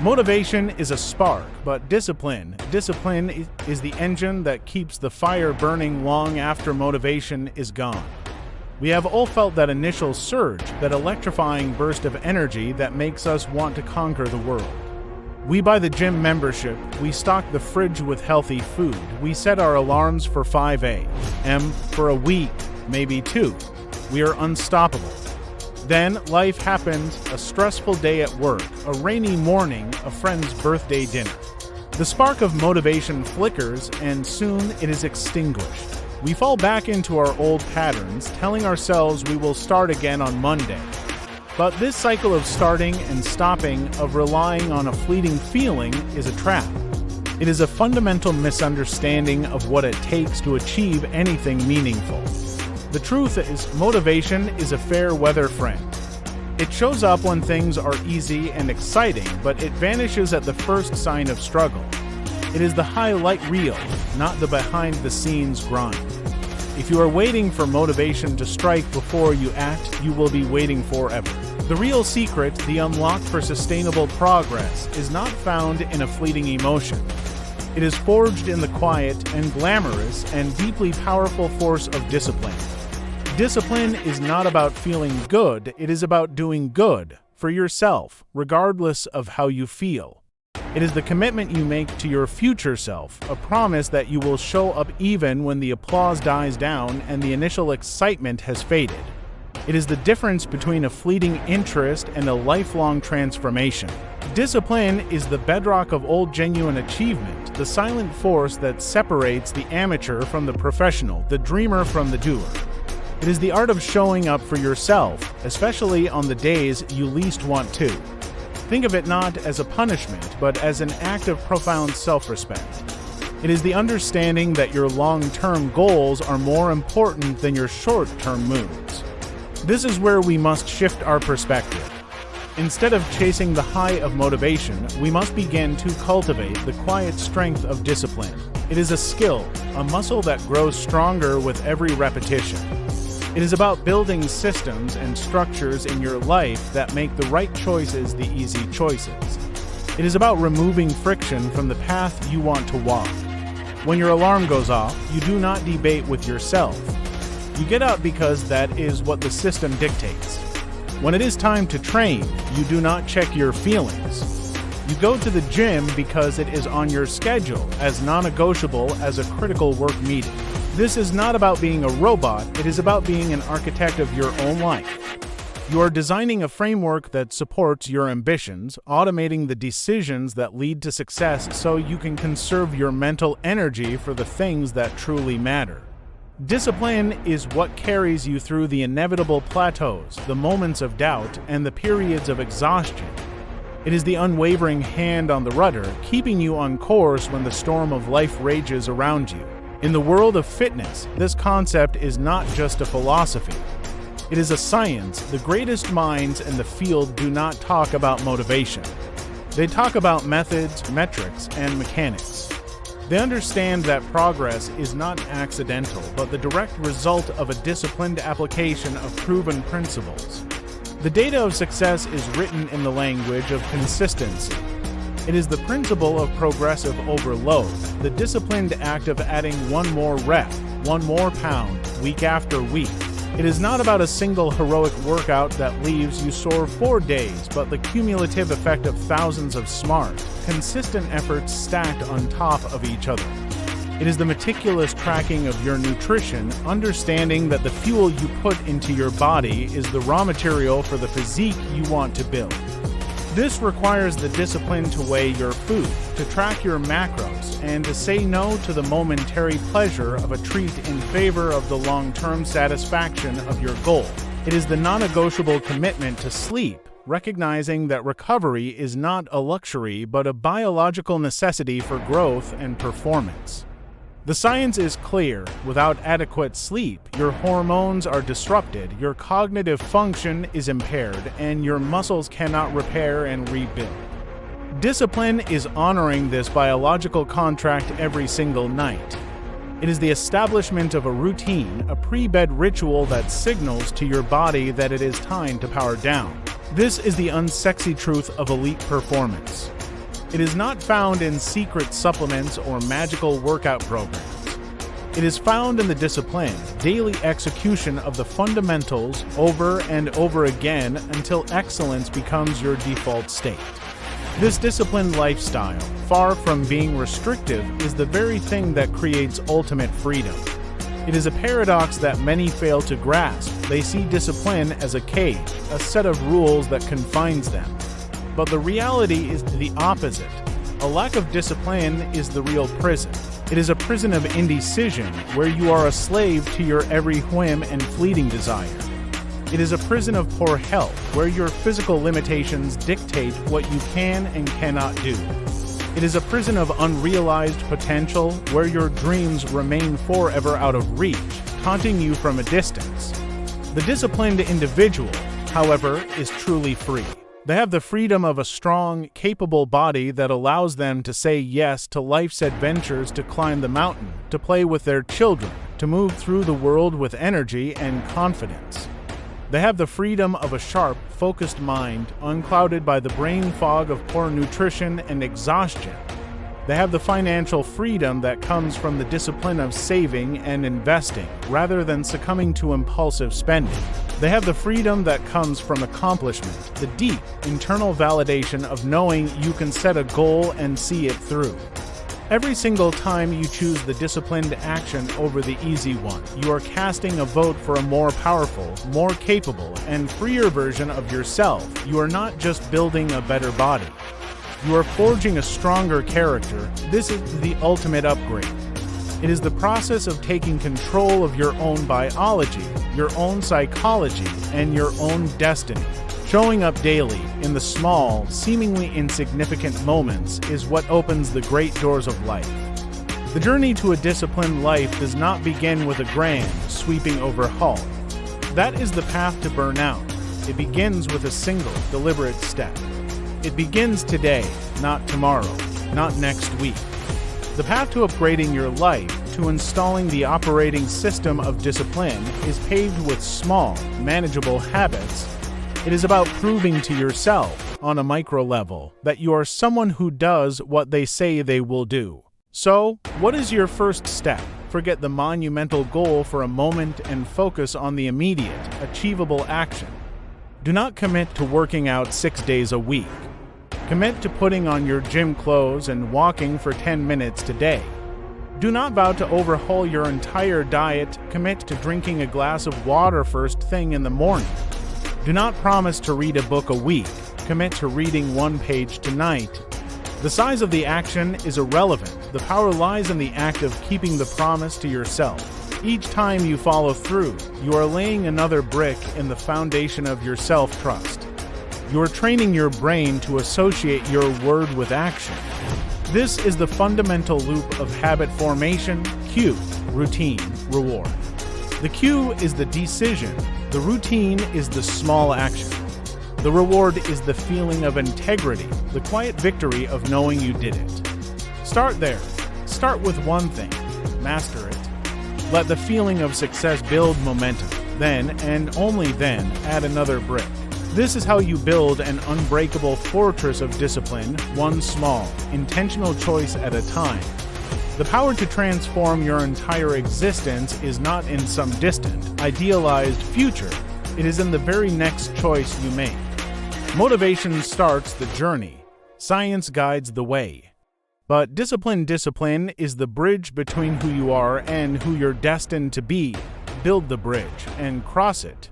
Motivation is a spark, but discipline is the engine that keeps the fire burning long after motivation is gone. We have all felt that initial surge, that electrifying burst of energy that makes us want to conquer the world. We buy the gym membership, we stock the fridge with healthy food, we set our alarms for 5 a.m. for a week, maybe 2. We are unstoppable. Then life happens, a stressful day at work, a rainy morning, a friend's birthday dinner. The spark of motivation flickers and soon it is extinguished. We fall back into our old patterns, telling ourselves we will start again on Monday. But this cycle of starting and stopping, of relying on a fleeting feeling, is a trap. It is a fundamental misunderstanding of what it takes to achieve anything meaningful. The truth is, motivation is a fair weather friend. It shows up when things are easy and exciting, but it vanishes at the first sign of struggle. It is the highlight reel, not the behind-the-scenes grind. If you are waiting for motivation to strike before you act, you will be waiting forever. The real secret, the unlock for sustainable progress, is not found in a fleeting emotion. It is forged in the quiet and glamorous and deeply powerful force of discipline. Discipline is not about feeling good, it is about doing good for yourself, regardless of how you feel. It is the commitment you make to your future self, a promise that you will show up even when the applause dies down and the initial excitement has faded. It is the difference between a fleeting interest and a lifelong transformation. Discipline is the bedrock of all genuine achievement, the silent force that separates the amateur from the professional, the dreamer from the doer. It is the art of showing up for yourself, especially on the days you least want to. Think of it not as a punishment, but as an act of profound self-respect. It is the understanding that your long-term goals are more important than your short-term moves. This is where we must shift our perspective. Instead of chasing the high of motivation, we must begin to cultivate the quiet strength of discipline. It is a skill, a muscle that grows stronger with every repetition. It is about building systems and structures in your life that make the right choices the easy choices. It is about removing friction from the path you want to walk. When your alarm goes off, you do not debate with yourself. You get up because that is what the system dictates. When it is time to train, you do not check your feelings. You go to the gym because it is on your schedule, as non-negotiable as a critical work meeting. This is not about being a robot, it is about being an architect of your own life. You are designing a framework that supports your ambitions, automating the decisions that lead to success so you can conserve your mental energy for the things that truly matter. Discipline is what carries you through the inevitable plateaus, the moments of doubt, and the periods of exhaustion. It is the unwavering hand on the rudder, keeping you on course when the storm of life rages around you. In the world of fitness, this concept is not just a philosophy. It is a science. The greatest minds in the field do not talk about motivation. They talk about methods, metrics, and mechanics. They understand that progress is not accidental, but the direct result of a disciplined application of proven principles. The data of success is written in the language of consistency. It is the principle of progressive overload, the disciplined act of adding one more rep, one more pound, week after week. It is not about a single heroic workout that leaves you sore for days, but the cumulative effect of thousands of smart, consistent efforts stacked on top of each other. It is the meticulous tracking of your nutrition, understanding that the fuel you put into your body is the raw material for the physique you want to build. This requires the discipline to weigh your food, to track your macros, and to say no to the momentary pleasure of a treat in favor of the long-term satisfaction of your goal. It is the non-negotiable commitment to sleep, recognizing that recovery is not a luxury but a biological necessity for growth and performance. The science is clear. Without adequate sleep, your hormones are disrupted, your cognitive function is impaired, and your muscles cannot repair and rebuild. Discipline is honoring this biological contract every single night. It is the establishment of a routine, a pre-bed ritual that signals to your body that it is time to power down. This is the unsexy truth of elite performance. It is not found in secret supplements or magical workout programs. It is found in the disciplined, daily execution of the fundamentals over and over again until excellence becomes your default state. This disciplined lifestyle, far from being restrictive, is the very thing that creates ultimate freedom. It is a paradox that many fail to grasp. They see discipline as a cage, a set of rules that confines them. But the reality is the opposite. A lack of discipline is the real prison. It is a prison of indecision, where you are a slave to your every whim and fleeting desire. It is a prison of poor health, where your physical limitations dictate what you can and cannot do. It is a prison of unrealized potential, where your dreams remain forever out of reach, taunting you from a distance. The disciplined individual, however, is truly free. They have the freedom of a strong, capable body that allows them to say yes to life's adventures, to climb the mountain, to play with their children, to move through the world with energy and confidence. They have the freedom of a sharp, focused mind, unclouded by the brain fog of poor nutrition and exhaustion. They have the financial freedom that comes from the discipline of saving and investing, rather than succumbing to impulsive spending. They have the freedom that comes from accomplishment, the deep, internal validation of knowing you can set a goal and see it through. Every single time you choose the disciplined action over the easy one, you are casting a vote for a more powerful, more capable, and freer version of yourself. You are not just building a better body. You are forging a stronger character. This is the ultimate upgrade. It is the process of taking control of your own biology, your own psychology, and your own destiny. Showing up daily in the small, seemingly insignificant moments is what opens the great doors of life. The journey to a disciplined life does not begin with a grand, sweeping overhaul. That is the path to burnout. It begins with a single, deliberate step. It begins today, not tomorrow, not next week. The path to upgrading your life, to installing the operating system of discipline, is paved with small, manageable habits. It is about proving to yourself, on a micro level, that you are someone who does what they say they will do. So, what is your first step? Forget the monumental goal for a moment and focus on the immediate, achievable action. Do not commit to working out 6 days a week. Commit to putting on your gym clothes and walking for 10 minutes today. Do not vow to overhaul your entire diet. Commit to drinking a glass of water first thing in the morning. Do not promise to read a book a week. Commit to reading 1 page tonight. The size of the action is irrelevant. The power lies in the act of keeping the promise to yourself. Each time you follow through, you are laying another brick in the foundation of your self-trust. You are training your brain to associate your word with action. This is the fundamental loop of habit formation: cue, routine, reward. The cue is the decision. The routine is the small action. The reward is the feeling of integrity, the quiet victory of knowing you did it. Start there. Start with one thing. Master it. Let the feeling of success build momentum. Then, and only then, add another brick. This is how you build an unbreakable fortress of discipline, one small, intentional choice at a time. The power to transform your entire existence is not in some distant, idealized future. It is in the very next choice you make. Motivation starts the journey. Science guides the way. But discipline is the bridge between who you are and who you're destined to be. Build the bridge and cross it.